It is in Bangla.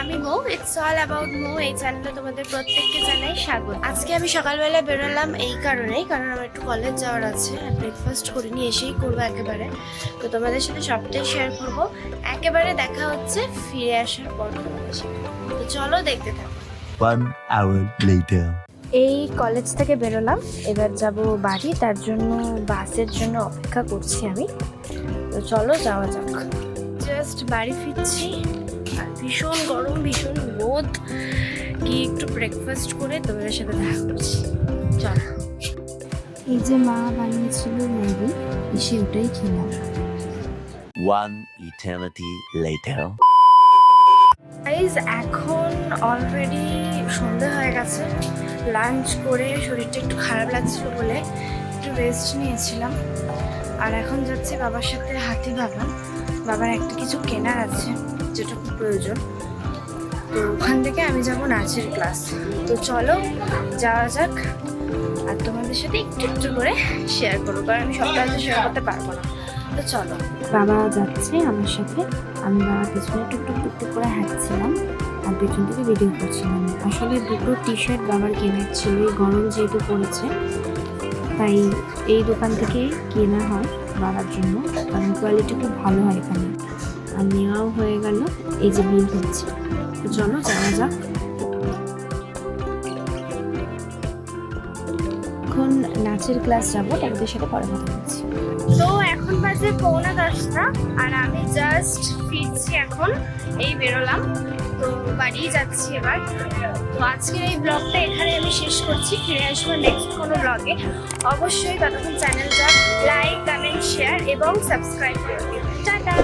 আমি মো, ইটস অল অ্যাবাউট মো। এই চ্যানেলে তোমাদের প্রত্যেককে জানাই স্বাগত। আজকে আমি সকালবেলা বেরোলাম এই কারণেই, কারণ আমার একটু কলেজ যাওয়ার আছে আর ব্রেকফাস্ট করিনি, এসেই করবো একেবারে। তো তোমাদের সাথে সবটাই শেয়ার করব। একেবারে দেখা হচ্ছে ফিরে আসার পর তোমাদের সাথে। তো চলো দেখতে থাকো। 1 hour later. এই কলেজ থেকে বেরোলাম, এবার যাব বাড়ি। তার জন্য বাসের জন্য অপেক্ষা করছি আমি। তো চলো যাওয়া যাক। জাস্ট বাড়ি ফিরছি আর ভীষণ গরম, ভীষণ রোদ। গিয়ে একটু ব্রেকফাস্ট করে তোমাদের সাথে দেখা করছি। চলো। এই যে মা বানিয়েছিল ম্যাগি, এসে ওটাই খেলাম। 1 eternity later. গাইজ এখন অলরেডি সন্ধ্যা হয়ে গেছে। লাঞ্চ করে শরীরটা একটু খারাপ লাগছিল বলে একটু রেস্ট নিয়েছিলাম। আর এখন যাচ্ছি বাবার সাথে হাতিবাগান। বাবার একটা কিছু কেনার আছে যেটা খুব প্রয়োজন। তো ওখান থেকে আমি যাব নাচের ক্লাস। তো চলো যাওয়া যাক, আর তোমাদের সাথে একটু একটু করে শেয়ার করবো, কারণ আমি সবটা হয়তো শেয়ার করতে পারবো না। তো চলো। বাবা যাচ্ছে আমার সাথে, আমি বাবার পেছনে টুকটুক টুকটুক করে হাঁটছিলাম আর পেছন থেকে ভিডিও করছিলাম। আসলে দুটো টি শার্ট বাবার কেনার ছিল, গরম যেহেতু পড়েছে তাই এই দোকান থেকে কেনা হয় বাবার জন্য, কারণ কোয়ালিটি খুব ভালো হয় এখানে। আর নেওয়াও হয়ে গেল, এই যে বিল হচ্ছে। তো চলো যাওয়া যাক। এখন নাচের ক্লাস যাবো, তোমাদের সাথে পরে কথা বলছি। তো এখন বাজে 9:45 আর আমি জাস্ট ফিরছি এখন। এই বেরোলাম, তো বাড়ি যাচ্ছি এবার। তো আজকের এই ব্লগটা এখানে আমি শেষ করছি। ফিরে আসবো নেক্সট কোনো ব্লগে। অবশ্যই ততক্ষণ চ্যানেলটা লাইক, কমেন্ট, শেয়ার এবং সাবস্ক্রাইব করে দিও। টাটা।